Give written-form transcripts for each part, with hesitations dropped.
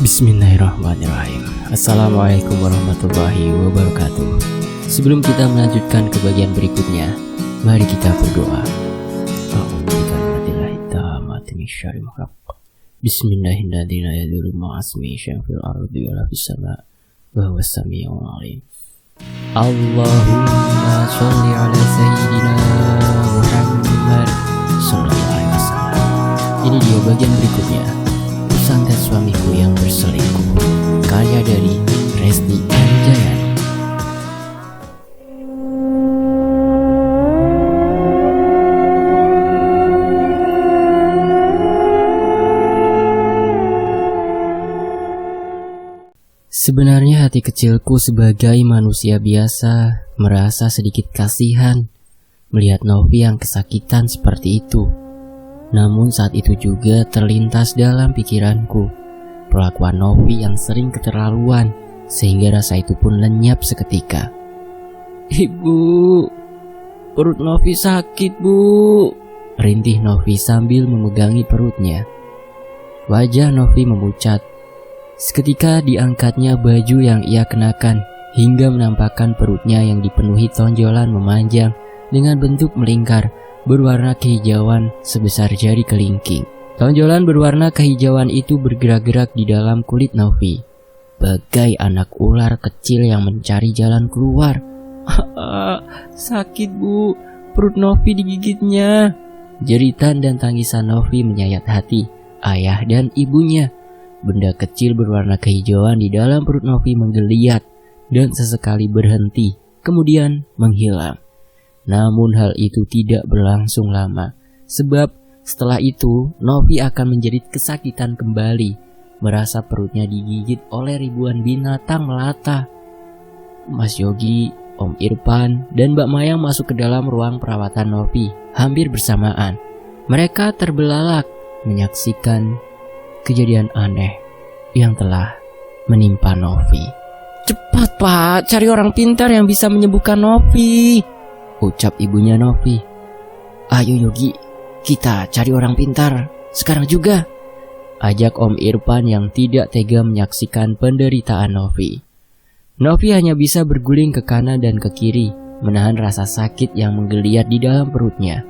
Bismillahirrahmanirrahim. Assalamualaikum warahmatullahi wabarakatuh. Sebelum kita melanjutkan ke bagian berikutnya, mari kita berdoa. Allahumma sholli ala sayyidina Muhammad sallallahu alaihi wasallam. Ini dia bagian berikutnya. Santet suamiku yang berselingkuh, karya dari Resti Anjayani. Sebenarnya hati kecilku sebagai manusia biasa merasa sedikit kasihan melihat Novi yang kesakitan seperti itu. Namun saat itu juga terlintas dalam pikiranku perlakuan Novi yang sering keterlaluan, sehingga rasa itu pun lenyap seketika. "Ibu, perut Novi sakit, Bu," rintih Novi sambil memegangi perutnya. Wajah Novi memucat. Seketika diangkatnya baju yang ia kenakan hingga menampakkan perutnya yang dipenuhi tonjolan memanjang dengan bentuk melingkar berwarna kehijauan sebesar jari kelingking. Tonjolan berwarna kehijauan itu bergerak-gerak di dalam kulit Novi, bagai anak ular kecil yang mencari jalan keluar. "Sakit, Bu, perut Novi digigitnya." Jeritan dan tangisan Novi menyayat hati ayah dan ibunya. Benda kecil berwarna kehijauan di dalam perut Novi menggeliat dan sesekali berhenti, kemudian menghilang. Namun hal itu tidak berlangsung lama, sebab setelah itu Novi akan menjerit kesakitan kembali, merasa perutnya digigit oleh ribuan binatang melata. Mas Yogi, Om Irfan, dan Mbak Mayang masuk ke dalam ruang perawatan Novi hampir bersamaan. Mereka terbelalak menyaksikan kejadian aneh yang telah menimpa Novi. "Cepat, Pak, cari orang pintar yang bisa menyembuhkan Novi," ucap ibunya Novi. "Ayo Yogi, kita cari orang pintar sekarang juga," ajak Om Irfan yang tidak tega menyaksikan penderitaan Novi. Novi hanya bisa berguling ke kanan dan ke kiri, menahan rasa sakit yang menggeliat di dalam perutnya.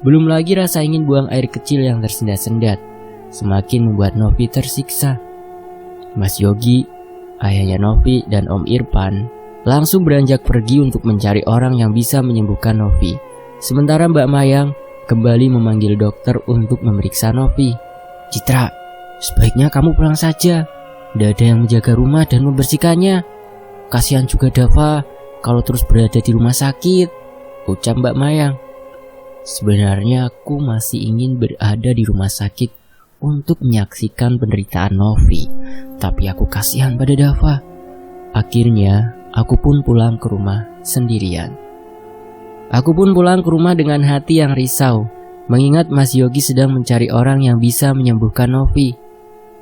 Belum lagi rasa ingin buang air kecil yang tersendat-sendat, semakin membuat Novi tersiksa. Mas Yogi, ayahnya Novi, dan Om Irfan langsung beranjak pergi untuk mencari orang yang bisa menyembuhkan Novi. Sementara Mbak Mayang kembali memanggil dokter untuk memeriksa Novi. "Citra, sebaiknya kamu pulang saja. Tidak ada yang menjaga rumah dan membersihkannya. Kasihan juga Dava kalau terus berada di rumah sakit," ucap Mbak Mayang. "Sebenarnya aku masih ingin berada di rumah sakit untuk menyaksikan penderitaan Novi, tapi aku kasihan pada Dava. Akhirnya aku pun pulang ke rumah sendirian. Aku pun pulang ke rumah dengan hati yang risau, mengingat Mas Yogi sedang mencari orang yang bisa menyembuhkan Novi.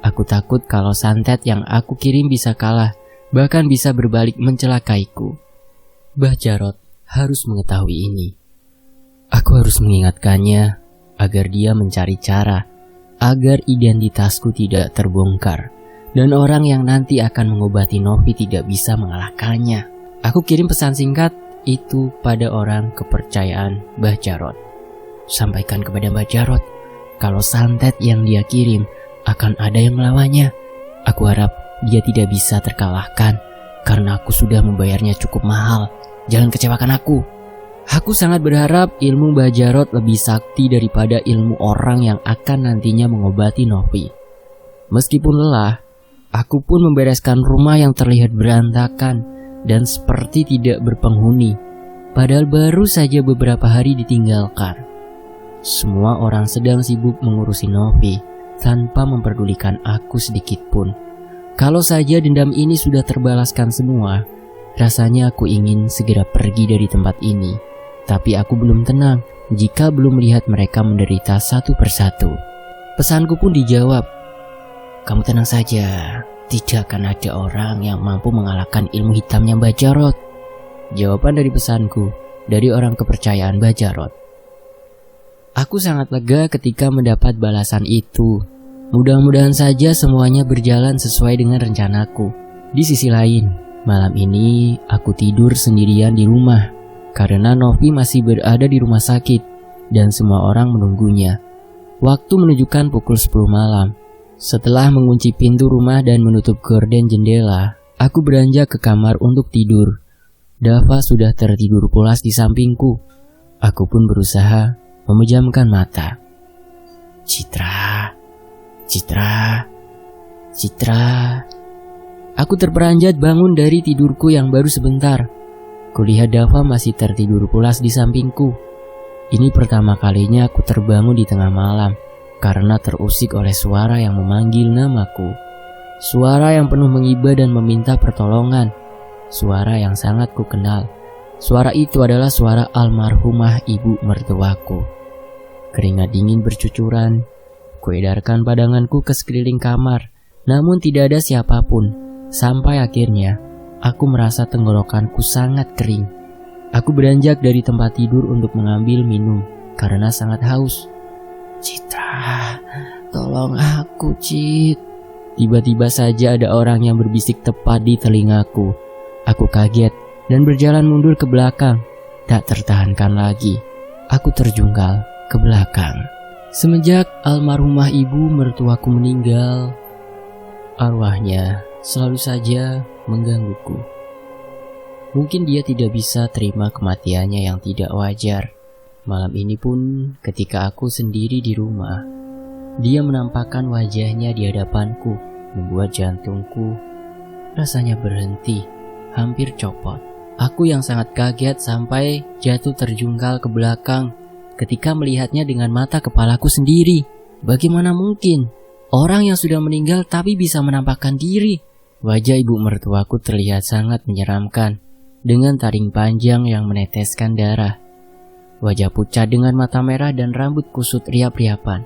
Aku takut kalau santet yang aku kirim bisa kalah, bahkan bisa berbalik mencelakaiku. Mbah Jarot harus mengetahui ini. Aku harus mengingatkannya agar dia mencari cara, agar identitasku tidak terbongkar, dan orang yang nanti akan mengobati Novi tidak bisa mengalahkannya. Aku kirim pesan singkat itu pada orang kepercayaan Mbah Jarot. Sampaikan kepada Mbah Jarot kalau santet yang dia kirim akan ada yang melawannya. Aku harap dia tidak bisa terkalahkan karena aku sudah membayarnya cukup mahal. Jangan kecewakan aku. Aku sangat berharap ilmu Mbah Jarot lebih sakti daripada ilmu orang yang akan nantinya mengobati Novi. Meskipun lelah, aku pun membereskan rumah yang terlihat berantakan dan seperti tidak berpenghuni, padahal baru saja beberapa hari ditinggalkan. Semua orang sedang sibuk mengurusi Novi tanpa memperdulikan aku sedikit pun. Kalau saja dendam ini sudah terbalaskan semua, rasanya aku ingin segera pergi dari tempat ini. Tapi aku belum tenang jika belum melihat mereka menderita satu persatu. Pesanku pun dijawab, "Kamu tenang saja, tidak akan ada orang yang mampu mengalahkan ilmu hitamnya Mbah Jarot." Jawaban dari pesanku dari orang kepercayaan Mbah Jarot. Aku sangat lega ketika mendapat balasan itu. Mudah-mudahan saja semuanya berjalan sesuai dengan rencanaku. Di sisi lain, malam ini aku tidur sendirian di rumah karena Novi masih berada di rumah sakit dan semua orang menunggunya. Waktu menunjukkan pukul 10 malam. Setelah mengunci pintu rumah dan menutup gorden jendela, aku beranjak ke kamar untuk tidur. Dava sudah tertidur pulas di sampingku. Aku pun berusaha memejamkan mata. Citra. Aku terperanjat bangun dari tidurku yang baru sebentar. Kulihat Dava masih tertidur pulas di sampingku. Ini pertama kalinya aku terbangun di tengah malam karena terusik oleh suara yang memanggil namaku. Suara yang penuh mengiba dan meminta pertolongan. Suara yang sangat kukenal. Suara itu adalah suara almarhumah ibu mertuaku. Keringat dingin bercucuran. Kuedarkan pandanganku ke sekeliling kamar, namun tidak ada siapapun. Sampai akhirnya, aku merasa tenggorokanku sangat kering. Aku beranjak dari tempat tidur untuk mengambil minum, karena sangat haus. Citra, tolong aku, Cit. Tiba-tiba saja ada orang yang berbisik tepat di telingaku. Aku kaget dan berjalan mundur ke belakang. Tak tertahankan lagi, aku terjungkal ke belakang. Semenjak almarhumah ibu mertuaku meninggal, arwahnya selalu saja menggangguku. Mungkin dia tidak bisa terima kematiannya yang tidak wajar. Malam ini pun ketika aku sendiri di rumah, dia menampakkan wajahnya di hadapanku, membuat jantungku rasanya berhenti, hampir copot. Aku yang sangat kaget sampai jatuh terjungkal ke belakang ketika melihatnya dengan mata kepalaku sendiri. Bagaimana mungkin orang yang sudah meninggal tapi bisa menampakkan diri? Wajah ibu mertuaku terlihat sangat menyeramkan, dengan taring panjang yang meneteskan darah. Wajah pucat dengan mata merah dan rambut kusut riap-riapan.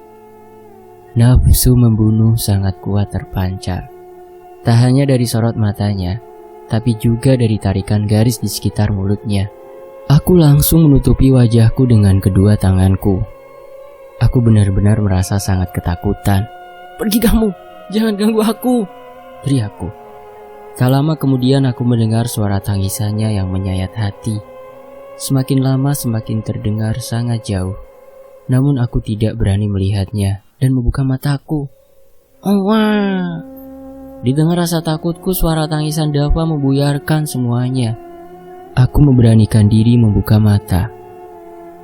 Nafsu membunuh sangat kuat terpancar. Tak hanya dari sorot matanya, tapi juga dari tarikan garis di sekitar mulutnya. Aku langsung menutupi wajahku dengan kedua tanganku. Aku benar-benar merasa sangat ketakutan. Pergi kamu, jangan ganggu aku, teriakku. Tak lama kemudian aku mendengar suara tangisannya yang menyayat hati. Semakin lama semakin terdengar sangat jauh. Namun aku tidak berani melihatnya dan membuka mataku. Oh, wah. Di tengah rasa takutku, suara tangisan Dava membuyarkan semuanya. Aku memberanikan diri membuka mata.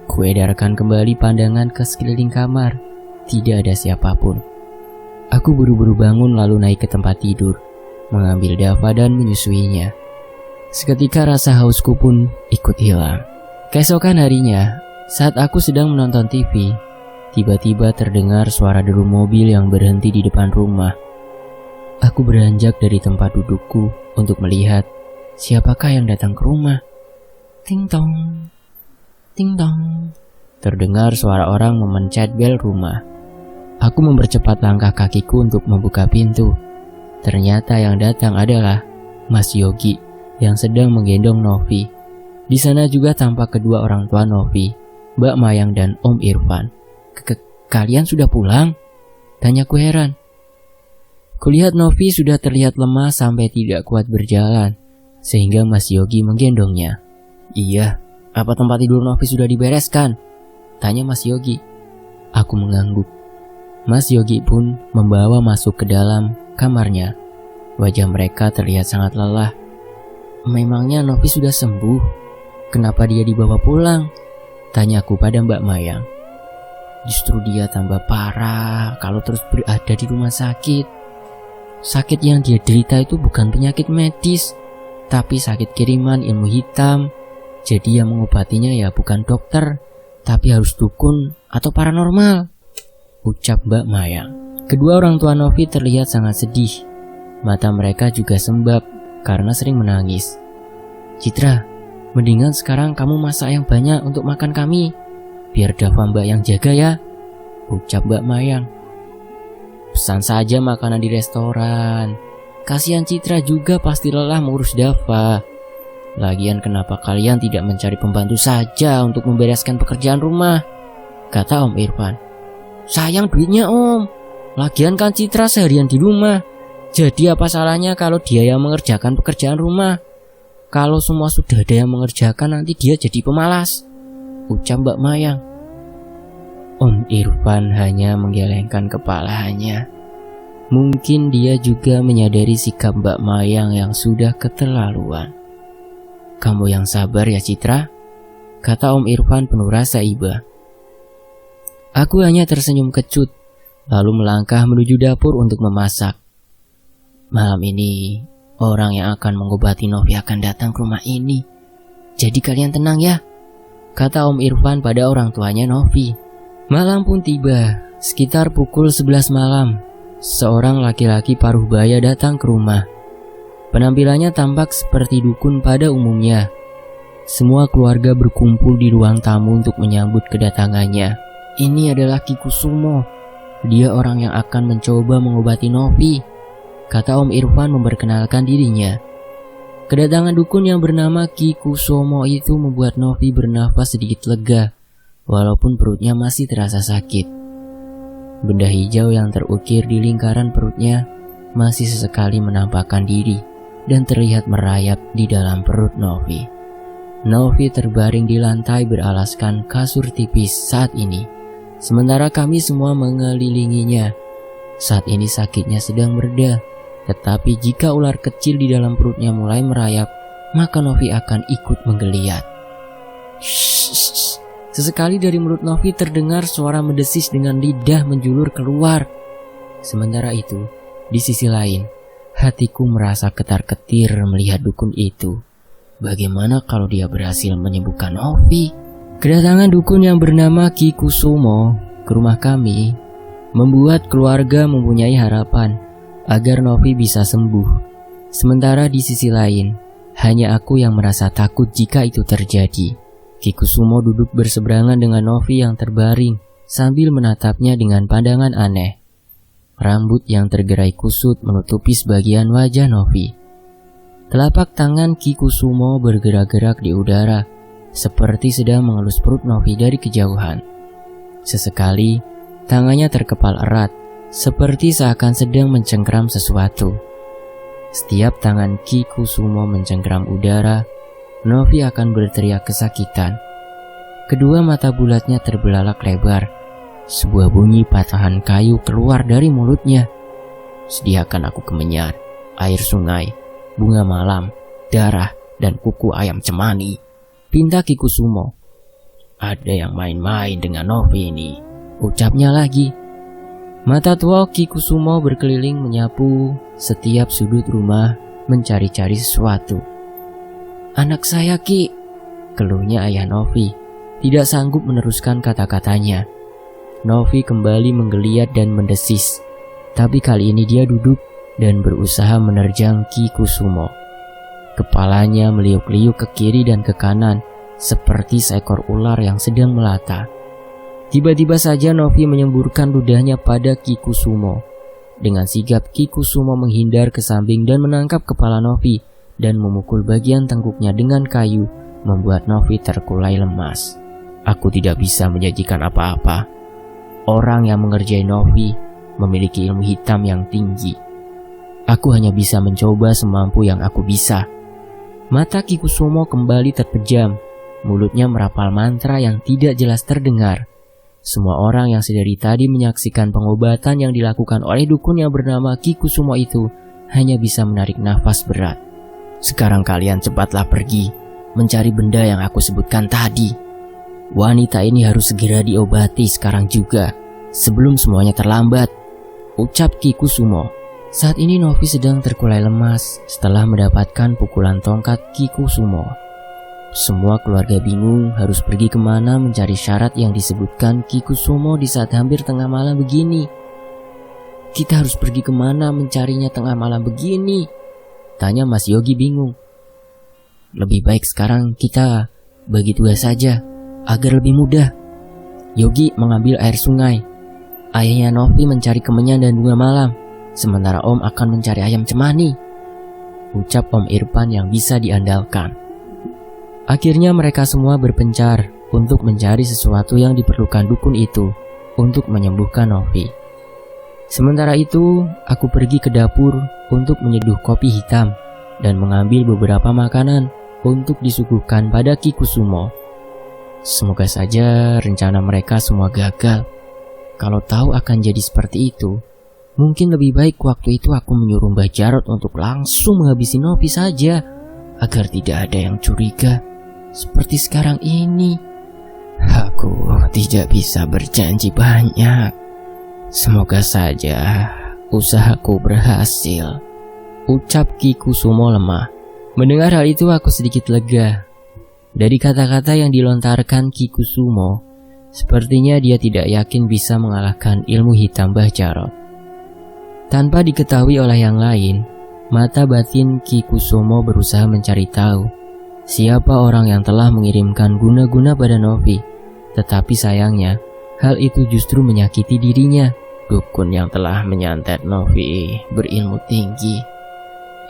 Kuedarkan kembali pandangan ke sekeliling kamar. Tidak ada siapapun. Aku buru-buru bangun lalu naik ke tempat tidur, mengambil Dava dan menyusuinya. Seketika rasa hausku pun ikut hilang. Keesokan harinya, saat aku sedang menonton TV, tiba-tiba terdengar suara deru mobil yang berhenti di depan rumah. Aku beranjak dari tempat dudukku untuk melihat siapakah yang datang ke rumah. Ting tong, ting tong. Terdengar suara orang memencet bel rumah. Aku mempercepat langkah kakiku untuk membuka pintu. Ternyata yang datang adalah Mas Yogi yang sedang menggendong Novi. Di sana juga tampak kedua orang tua Novi, Mbak Mayang dan Om Irfan. Kalian sudah pulang? Tanyaku heran. Kulihat Novi sudah terlihat lemah sampai tidak kuat berjalan, sehingga Mas Yogi menggendongnya. Iya, apa tempat tidur Novi sudah dibereskan? Tanya Mas Yogi. Aku mengangguk. Mas Yogi pun membawa masuk ke dalam kamarnya. Wajah mereka terlihat sangat lelah. Memangnya Novi sudah sembuh? Kenapa dia dibawa pulang? Tanyaku pada Mbak Mayang. Justru dia tambah parah kalau terus berada di rumah sakit. Sakit yang dia derita itu bukan penyakit medis, tapi sakit kiriman ilmu hitam. Jadi yang mengobatinya ya bukan dokter, tapi harus dukun atau paranormal, ucap Mbak Mayang. Kedua orang tua Novi terlihat sangat sedih. Mata mereka juga sembab karena sering menangis. Citra, mendingan sekarang kamu masak yang banyak untuk makan kami. Biar Dava Mbak yang jaga ya, ucap Mbak Mayang. Pesan saja makanan di restoran. Kasihan Citra juga pasti lelah mengurus Dava. Lagian kenapa kalian tidak mencari pembantu saja untuk membereskan pekerjaan rumah? Kata Om Irfan. Sayang duitnya Om. Lagian kan Citra seharian di rumah. Jadi apa salahnya kalau dia yang mengerjakan pekerjaan rumah? Kalau semua sudah ada yang mengerjakan, nanti dia jadi pemalas, ucap Mbak Mayang. Om Irfan hanya menggelengkan kepalanya. Mungkin dia juga menyadari sikap Mbak Mayang yang sudah keterlaluan. Kamu yang sabar ya Citra, kata Om Irfan penuh rasa iba. Aku hanya tersenyum kecut, lalu melangkah menuju dapur untuk memasak. Malam ini, orang yang akan mengobati Novi akan datang ke rumah ini. Jadi kalian tenang ya, kata Om Irfan pada orang tuanya Novi. Malam pun tiba, sekitar pukul 11 malam. Seorang laki-laki paruh baya datang ke rumah. Penampilannya tampak seperti dukun pada umumnya. Semua keluarga berkumpul di ruang tamu untuk menyambut kedatangannya. Ini adalah Ki Kusumo. Dia orang yang akan mencoba mengobati Novi, kata Om Irfan memperkenalkan dirinya. Kedatangan dukun yang bernama Ki Kusumo itu membuat Novi bernafas sedikit lega, walaupun perutnya masih terasa sakit. Benda hijau yang terukir di lingkaran perutnya masih sesekali menampakkan diri dan terlihat merayap di dalam perut Novi. Novi terbaring di lantai beralaskan kasur tipis saat ini, sementara kami semua mengelilinginya. Saat ini sakitnya sedang mereda, tetapi jika ular kecil di dalam perutnya mulai merayap, maka Novi akan ikut menggeliat. Shh. Sesekali dari mulut Novi terdengar suara mendesis dengan lidah menjulur keluar. Sementara itu, di sisi lain, hatiku merasa ketar-ketir melihat dukun itu. Bagaimana kalau dia berhasil menyembuhkan Novi? Kedatangan dukun yang bernama Ki Kusumo ke rumah kami membuat keluarga mempunyai harapan agar Novi bisa sembuh. Sementara di sisi lain, hanya aku yang merasa takut jika itu terjadi. Ki Kusumo duduk berseberangan dengan Novi yang terbaring sambil menatapnya dengan pandangan aneh. Rambut yang tergerai kusut menutupi sebagian wajah Novi. Telapak tangan Ki Kusumo bergerak-gerak di udara, seperti sedang mengelus perut Novi dari kejauhan. Sesekali, tangannya terkepal erat, seperti seakan sedang mencengkram sesuatu. Setiap tangan Ki Kusumo mencengkram udara, Novi akan berteriak kesakitan. Kedua mata bulatnya terbelalak lebar. Sebuah bunyi patahan kayu keluar dari mulutnya. Sediakan aku kemenyan, air sungai, bunga malam, darah, dan kuku ayam cemani, pinta Ki Kusumo. Ada yang main-main dengan Novi ini, ucapnya lagi. Mata tua Ki Kusumo berkeliling menyapu setiap sudut rumah mencari-cari sesuatu. Anak saya Ki, keluhnya ayah Novi, tidak sanggup meneruskan kata-katanya. Novi kembali menggeliat dan mendesis, tapi kali ini dia duduk dan berusaha menerjang Ki Kusumo. Kepalanya meliuk-liuk ke kiri dan ke kanan, seperti seekor ular yang sedang melata. Tiba-tiba saja Novi menyemburkan ludahnya pada Ki Kusumo. Dengan sigap Ki Kusumo menghindar ke samping dan menangkap kepala Novi dan memukul bagian tengkuknya dengan kayu, membuat Novi terkulai lemas. Aku tidak bisa menjanjikan apa-apa. Orang yang mengerjai Novi memiliki ilmu hitam yang tinggi. Aku hanya bisa mencoba semampu yang aku bisa. Mata Ki Kusumo kembali terpejam. Mulutnya merapal mantra yang tidak jelas terdengar. Semua orang yang sedari tadi menyaksikan pengobatan yang dilakukan oleh dukun yang bernama Ki Kusumo itu hanya bisa menarik nafas berat. Sekarang kalian cepatlah pergi, mencari benda yang aku sebutkan tadi. Wanita ini harus segera diobati sekarang juga, sebelum semuanya terlambat, ucap Ki Kusumo. Saat ini Novi sedang terkulai lemas setelah mendapatkan pukulan tongkat Ki Kusumo. Semua keluarga bingung harus pergi kemana mencari syarat yang disebutkan Ki Kusumo di saat hampir tengah malam begini. Kita harus pergi kemana mencarinya tengah malam begini? Tanya Mas Yogi bingung. Lebih baik sekarang kita bagi tugas saja, agar lebih mudah. Yogi mengambil air sungai. Ayahnya Novi mencari kemenyan dan bunga malam, sementara Om akan mencari ayam cemani, ucap Om Irfan yang bisa diandalkan. Akhirnya mereka semua berpencar untuk mencari sesuatu yang diperlukan dukun itu untuk menyembuhkan Novi. Sementara itu, aku pergi ke dapur untuk menyeduh kopi hitam dan mengambil beberapa makanan untuk disuguhkan pada Kikusumo. Semoga saja rencana mereka semua gagal. Kalau tahu akan jadi seperti itu, mungkin lebih baik waktu itu aku menyuruh Mbah Jarot untuk langsung menghabisi Novi saja, agar tidak ada yang curiga seperti sekarang ini. Aku tidak bisa berjanji banyak. Semoga saja usahaku berhasil, ucap Kikusumo lemah. Mendengar hal itu aku sedikit lega. Dari kata-kata yang dilontarkan Kikusumo, sepertinya dia tidak yakin bisa mengalahkan ilmu hitam Mbah Jarot. Tanpa diketahui oleh yang lain, mata batin Kikusumo berusaha mencari tahu siapa orang yang telah mengirimkan guna-guna pada Novi. Tetapi sayangnya, hal itu justru menyakiti dirinya. Dukun yang telah menyantet Novi berilmu tinggi.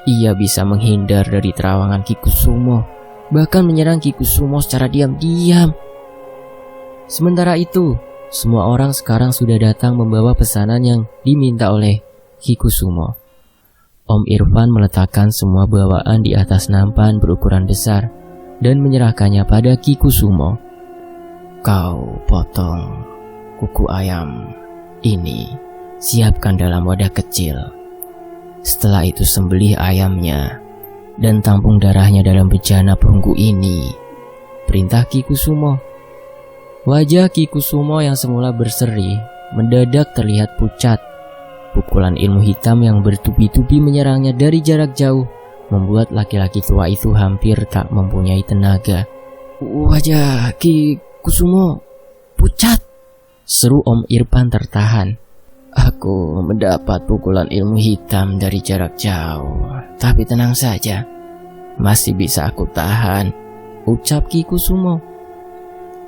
Ia bisa menghindar dari terawangan Kikusumo, bahkan menyerang Kikusumo secara diam-diam. Sementara itu, semua orang sekarang sudah datang membawa pesanan yang diminta oleh Kikusumo. Om Irfan meletakkan semua bawaan di atas nampan berukuran besar dan menyerahkannya pada Kikusumo. Kau potong kuku ayam ini, siapkan dalam wadah kecil. Setelah itu sembelih ayamnya dan tampung darahnya dalam bejana perunggu ini, perintah Kikusumo. Wajah Kikusumo yang semula berseri mendadak terlihat pucat. Pukulan ilmu hitam yang bertubi-tubi menyerangnya dari jarak jauh membuat laki-laki tua itu hampir tak mempunyai tenaga. Wajah Kikusumo pucat, seru Om Irfan tertahan. Aku mendapat pukulan ilmu hitam dari jarak jauh, tapi tenang saja, masih bisa aku tahan, ucap Kikusumo.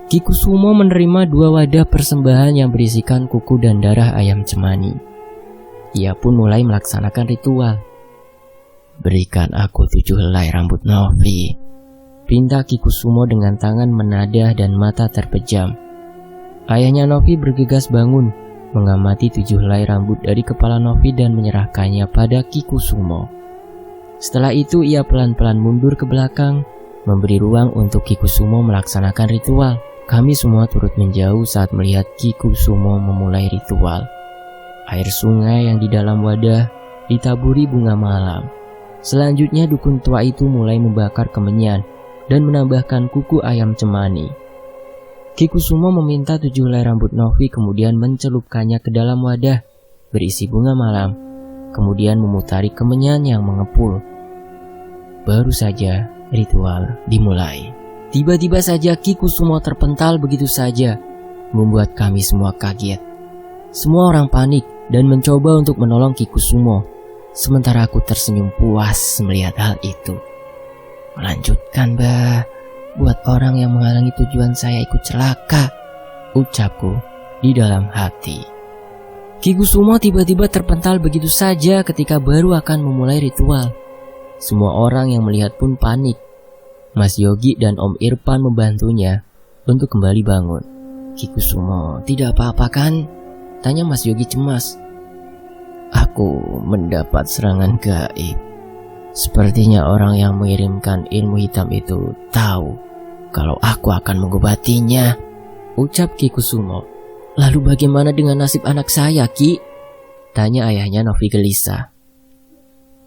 Kikusumo menerima 2 wadah persembahan yang berisikan kuku dan darah ayam cemani. Ia pun mulai melaksanakan ritual. Berikan aku 7 helai rambut Novi, perintah Kikusumo dengan tangan menadah dan mata terpejam. Ayahnya Novi bergegas bangun, mengamati 7 helai rambut dari kepala Novi dan menyerahkannya pada Kikusumo. Setelah itu ia pelan-pelan mundur ke belakang, memberi ruang untuk Kikusumo melaksanakan ritual. Kami semua turut menjauh saat melihat Kikusumo memulai ritual. Air sungai yang di dalam wadah ditaburi bunga malam. Selanjutnya dukun tua itu mulai membakar kemenyan dan menambahkan kuku ayam cemani. Kikusumo meminta 7 helai rambut Novi kemudian mencelupkannya ke dalam wadah berisi bunga malam, kemudian memutari kemenyan yang mengepul. Baru saja ritual dimulai. Tiba-tiba saja Kikusumo terpental begitu saja, membuat kami semua kaget. Semua orang panik dan mencoba untuk menolong Kikusumo, sementara aku tersenyum puas melihat hal itu. Melanjutkan, Mbah. Buat orang yang menghalangi tujuan saya ikut celaka, ucapku di dalam hati. Kikusumo tiba-tiba terpental begitu saja ketika baru akan memulai ritual. Semua orang yang melihat pun panik. Mas Yogi dan Om Irfan membantunya untuk kembali bangun. Kikusumo, tidak apa-apa kan? Tanya Mas Yogi cemas. Aku mendapat serangan gaib. Sepertinya orang yang mengirimkan ilmu hitam itu tahu kalau aku akan mengobatinya, ucap Kikusumo. Lalu bagaimana dengan nasib anak saya, Ki? Tanya ayahnya Novi gelisah.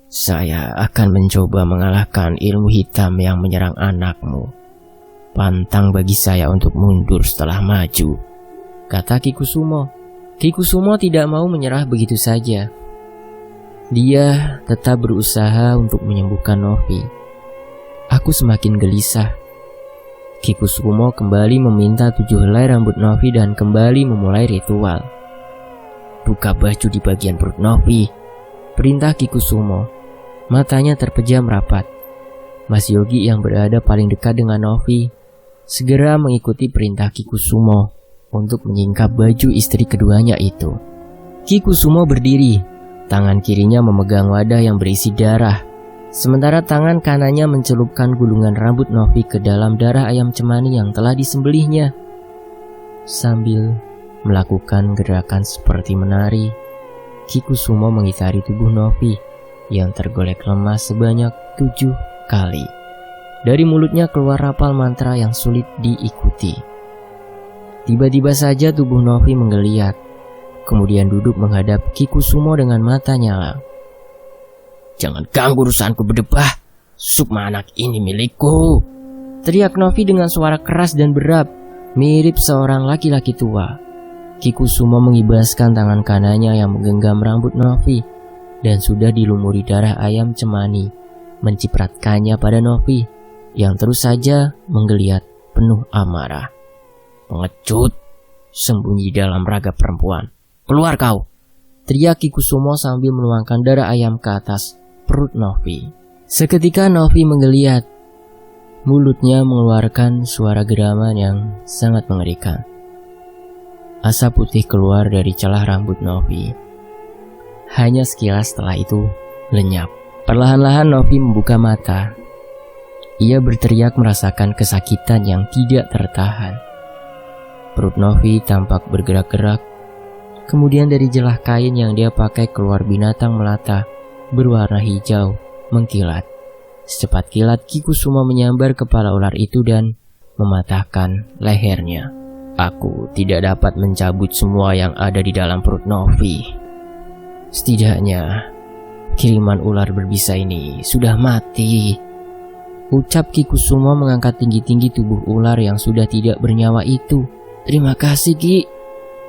Saya akan mencoba mengalahkan ilmu hitam yang menyerang anakmu. Pantang bagi saya untuk mundur setelah maju, kata Kikusumo. Kikusumo tidak mau menyerah begitu saja. Dia tetap berusaha untuk menyembuhkan Novi. Aku semakin gelisah. Kikusumo kembali meminta 7 helai rambut Novi dan kembali memulai ritual. Buka baju di bagian perut Novi, perintah Kikusumo. Matanya terpejam rapat. Mas Yogi yang berada paling dekat dengan Novi segera mengikuti perintah Kikusumo untuk menyingkap baju istri keduanya itu. Kikusumo berdiri, tangan kirinya memegang wadah yang berisi darah, sementara tangan kanannya mencelupkan gulungan rambut Novi ke dalam darah ayam cemani yang telah disembelihnya. Sambil melakukan gerakan seperti menari, Kikusumo mengitari tubuh Novi yang tergolek lemas sebanyak 7 kali. Dari mulutnya keluar rapal mantra yang sulit diikuti. Tiba-tiba saja tubuh Novi menggeliat, kemudian duduk menghadap Kikusumo dengan mata nyala. "Jangan ganggu urusanku berdebah, Sukma anak ini milikku," teriak Novi dengan suara keras dan berat, mirip seorang laki-laki tua. Kikusumo mengibaskan tangan kanannya yang menggenggam rambut Novi dan sudah dilumuri darah ayam cemani, mencipratkannya pada Novi yang terus saja menggeliat penuh amarah. "Pengecut, sembunyi dalam raga perempuan. Keluar kau!" teriak Kikusumo sambil menuangkan darah ayam ke atas perut Novi. Seketika Novi menggeliat. Mulutnya mengeluarkan suara geraman yang sangat mengerikan. Asap putih keluar dari celah rambut Novi. Hanya sekilas setelah itu lenyap. Perlahan-lahan Novi membuka mata. Ia berteriak merasakan kesakitan yang tidak tertahan. Perut Novi tampak bergerak-gerak. Kemudian dari jelah kain yang dia pakai keluar binatang melata berwarna hijau mengkilat. Secepat kilat Kikusumo menyambar kepala ular itu dan mematahkan lehernya. Aku tidak dapat mencabut semua yang ada di dalam perut Novi. Setidaknya kiriman ular berbisa ini sudah mati, ucap Kikusumo mengangkat tinggi-tinggi tubuh ular yang sudah tidak bernyawa itu. "Terima kasih, Ki,"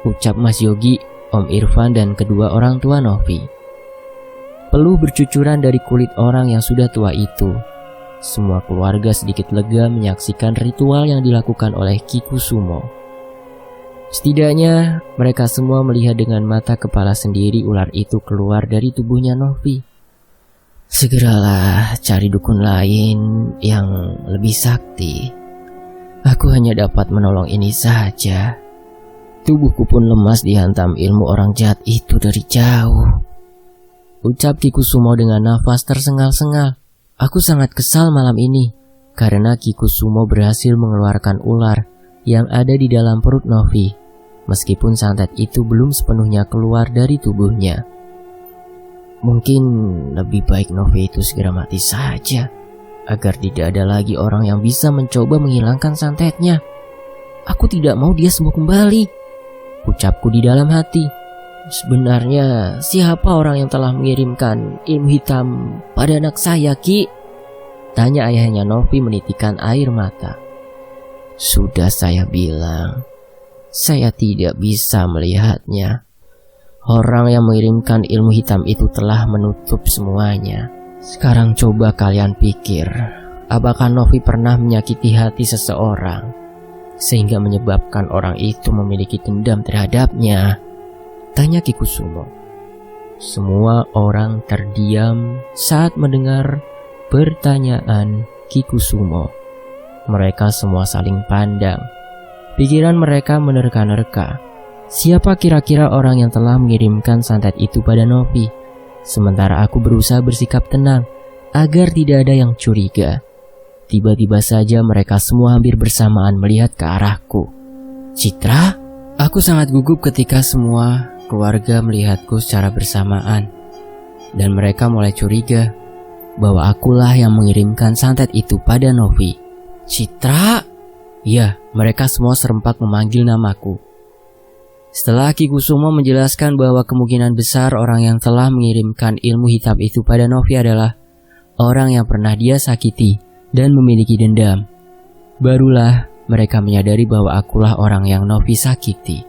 ucap Mas Yogi, Om Irfan dan kedua orang tua Novi. Peluh bercucuran dari kulit orang yang sudah tua itu. Semua keluarga sedikit lega menyaksikan ritual yang dilakukan oleh Kikusumo. Setidaknya mereka semua melihat dengan mata kepala sendiri ular itu keluar dari tubuhnya Novi. "Segeralah cari dukun lain yang lebih sakti. Aku hanya dapat menolong ini saja. Tubuhku pun lemas dihantam ilmu orang jahat itu dari jauh," ucap Kikusumo dengan nafas tersengal-sengal. "Aku sangat kesal malam ini karena Kikusumo berhasil mengeluarkan ular yang ada di dalam perut Novi, meskipun santet itu belum sepenuhnya keluar dari tubuhnya. Mungkin lebih baik Novi itu segera mati saja, agar tidak ada lagi orang yang bisa mencoba menghilangkan santetnya. Aku tidak mau dia sembuh kembali," ucapku di dalam hati. "Sebenarnya siapa orang yang telah mengirimkan ilmu hitam pada anak saya, Ki?" tanya ayahnya Novi menitikan air mata. "Sudah saya bilang, saya tidak bisa melihatnya. Orang yang mengirimkan ilmu hitam itu telah menutup semuanya. Sekarang coba kalian pikir, apakah Novi pernah menyakiti hati seseorang sehingga menyebabkan orang itu memiliki dendam terhadapnya?" tanya Kikusumo. Semua orang terdiam saat mendengar pertanyaan Kikusumo. Mereka semua saling pandang. Pikiran mereka menerka-nerka. Siapa kira-kira orang yang telah mengirimkan santet itu pada Novi? Sementara aku berusaha bersikap tenang agar tidak ada yang curiga. Tiba-tiba saja mereka semua hampir bersamaan melihat ke arahku. "Citra?" Aku sangat gugup ketika semua keluarga melihatku secara bersamaan. Dan mereka mulai curiga bahwa akulah yang mengirimkan santet itu pada Novi. "Citra?" Ya, mereka semua serempak memanggil namaku. Setelah Kikusumo menjelaskan bahwa kemungkinan besar orang yang telah mengirimkan ilmu hitam itu pada Novi adalah orang yang pernah dia sakiti dan memiliki dendam, barulah mereka menyadari bahwa akulah orang yang Novi sakiti.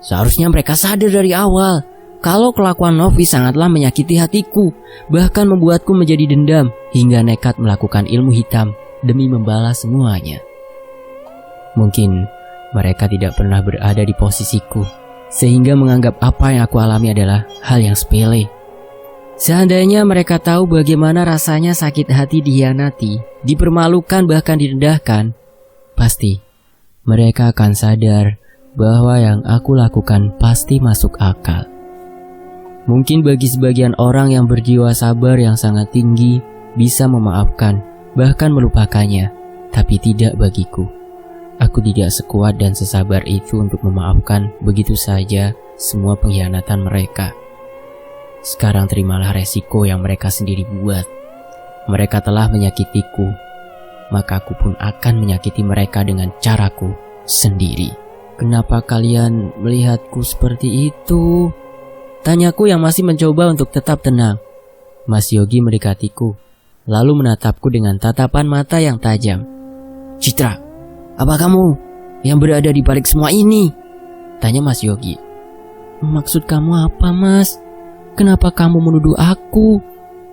Seharusnya mereka sadar dari awal kalau kelakuan Novi sangatlah menyakiti hatiku, bahkan membuatku menjadi dendam hingga nekat melakukan ilmu hitam demi membalas semuanya. Mungkin mereka tidak pernah berada di posisiku, sehingga menganggap apa yang aku alami adalah hal yang sepele. Seandainya mereka tahu bagaimana rasanya sakit hati dikhianati, dipermalukan bahkan direndahkan, pasti mereka akan sadar bahwa yang aku lakukan pasti masuk akal. Mungkin bagi sebagian orang yang berjiwa sabar yang sangat tinggi bisa memaafkan, bahkan melupakannya, tapi tidak bagiku. Aku tidak sekuat dan sesabar itu untuk memaafkan begitu saja semua pengkhianatan mereka. Sekarang terimalah resiko yang mereka sendiri buat. Mereka telah menyakitiku, maka aku pun akan menyakiti mereka dengan caraku sendiri. Kenapa kalian melihatku seperti itu? Tanyaku yang masih mencoba untuk tetap tenang. Mas Yogi mendekatiku, lalu menatapku dengan tatapan mata yang tajam. Citra, apa kamu yang berada di balik semua ini? Tanya Mas Yogi. Maksud kamu apa, Mas? Kenapa kamu menuduh aku?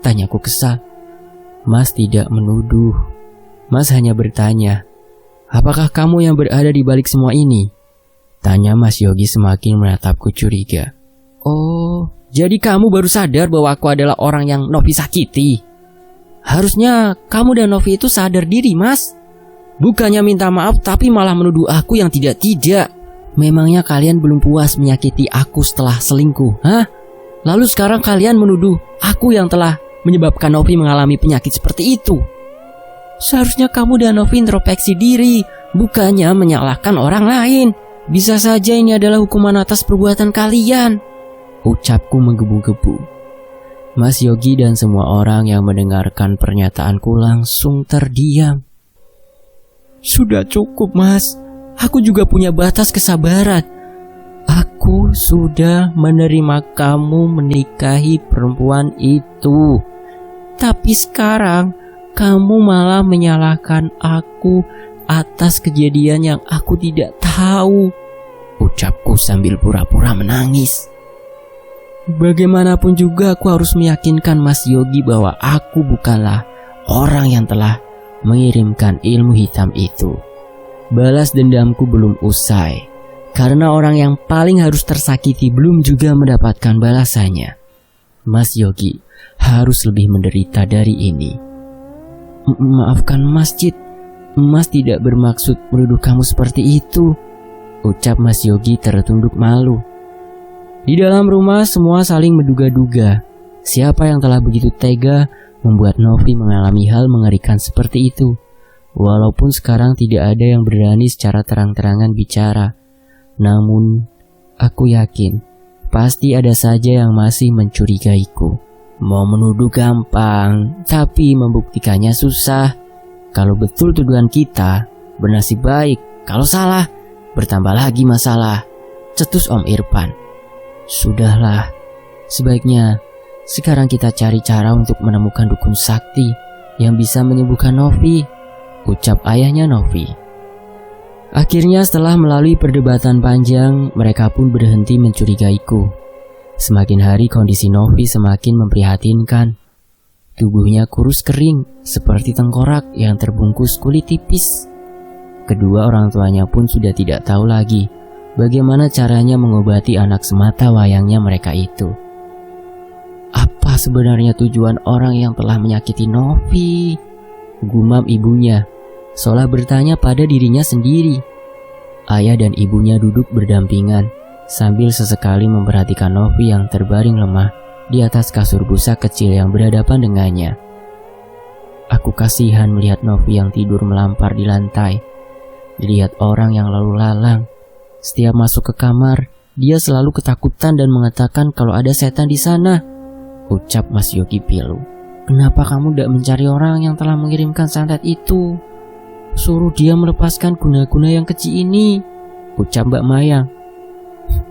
Tanyaku kesal. Mas tidak menuduh. Mas hanya bertanya, apakah kamu yang berada di balik semua ini? Tanya Mas Yogi semakin menatapku curiga. Oh, jadi kamu baru sadar bahwa aku adalah orang yang Novi sakiti? Harusnya kamu dan Novi itu sadar diri, Mas. Bukannya minta maaf tapi malah menuduh aku yang tidak-tidak. Memangnya kalian belum puas menyakiti aku setelah selingkuh, hah? Lalu sekarang kalian menuduh aku yang telah menyebabkan Novi mengalami penyakit seperti itu. Seharusnya kamu dan Novi introspeksi diri, bukannya menyalahkan orang lain. Bisa saja ini adalah hukuman atas perbuatan kalian. Ucapku menggebu-gebu. Mas Yogi dan semua orang yang mendengarkan pernyataanku langsung terdiam. Sudah cukup, Mas. Aku juga punya batas kesabaran. Aku sudah menerima kamu menikahi perempuan itu. Tapi sekarang kamu malah menyalahkan aku atas kejadian yang aku tidak tahu. Ucapku sambil pura-pura menangis. Bagaimanapun juga aku harus meyakinkan Mas Yogi bahwa aku bukanlah orang yang telah mengirimkan ilmu hitam itu. Balas dendamku belum usai, karena orang yang paling harus tersakiti belum juga mendapatkan balasannya. Mas Yogi harus lebih menderita dari ini. Maafkan Mas Cit, Mas tidak bermaksud menuduh kamu seperti itu. Ucap Mas Yogi tertunduk malu. Di dalam rumah semua saling menduga-duga siapa yang telah begitu tega membuat Novi mengalami hal mengerikan seperti itu. Walaupun sekarang tidak ada yang berani secara terang-terangan bicara, namun aku yakin pasti ada saja yang masih mencurigaiku. Mau menuduh gampang, tapi membuktikannya susah. Kalau betul tuduhan kita, bernasib baik. Kalau salah, bertambah lagi masalah. Cetus Om Irfan. Sudahlah, sebaiknya sekarang kita cari cara untuk menemukan dukun sakti yang bisa menyembuhkan Novi. Ucap ayahnya Novi. Akhirnya setelah melalui perdebatan panjang, mereka pun berhenti mencurigaiku. Semakin hari kondisi Novi semakin memprihatinkan. Tubuhnya kurus kering seperti tengkorak yang terbungkus kulit tipis. Kedua orang tuanya pun sudah tidak tahu lagi bagaimana caranya mengobati anak semata wayangnya mereka itu. Apa sebenarnya tujuan orang yang telah menyakiti Novi? Gumam ibunya seolah bertanya pada dirinya sendiri. Ayah dan ibunya duduk berdampingan sambil sesekali memperhatikan Novi yang terbaring lemah di atas kasur busa kecil yang berhadapan dengannya. Aku kasihan melihat Novi yang tidur melampar di lantai. Dilihat orang yang lalu lalang. Setiap masuk ke kamar, dia selalu ketakutan dan mengatakan kalau ada setan di sana. Ucap Mas Yogi pilu. Kenapa kamu tidak mencari orang yang telah mengirimkan santet itu? Suruh dia melepaskan guna-guna yang kecil ini. Ucap Mbak Mayang.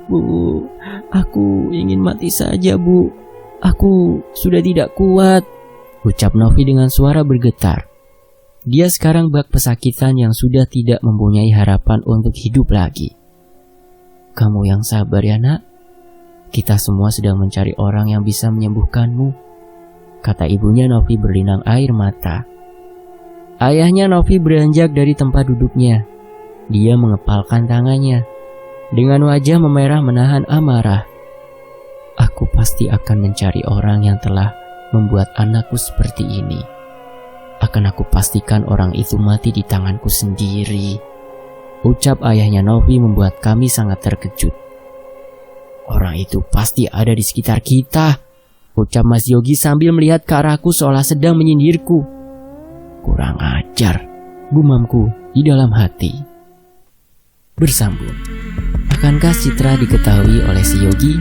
Bu, aku ingin mati saja, Bu. Aku sudah tidak kuat. Ucap Novi dengan suara bergetar. Dia sekarang bak pesakitan yang sudah tidak mempunyai harapan untuk hidup lagi. Kamu yang sabar ya, Nak. Kita semua sedang mencari orang yang bisa menyembuhkanmu, kata ibunya Novi berlinang air mata. Ayahnya Novi beranjak dari tempat duduknya. Dia mengepalkan tangannya. Dengan wajah memerah menahan amarah. Aku pasti akan mencari orang yang telah membuat anakku seperti ini. Akan aku pastikan orang itu mati di tanganku sendiri. Ucap ayahnya Novi membuat kami sangat terkejut. Orang itu pasti ada di sekitar kita. Ucap Mas Yogi sambil melihat ke arahku seolah sedang menyindirku. Kurang ajar, gumamku di dalam hati. Bersambung. Akankah Citra diketahui oleh si Yogi?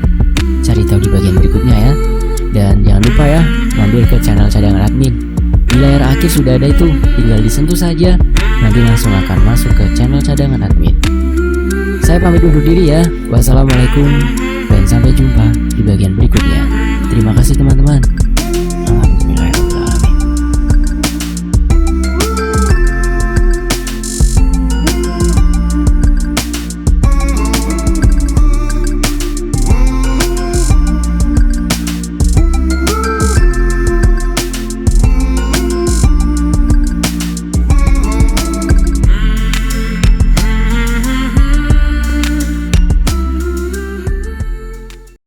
Cari tahu di bagian berikutnya ya. lupa ya, mampir ke channel cadangan admin. Di layar akhir sudah ada itu, tinggal disentuh saja, nanti langsung akan masuk ke channel cadangan admin. Saya pamit undur diri ya. Wassalamualaikum dan sampai jumpa di bagian berikutnya. Terima kasih teman-teman.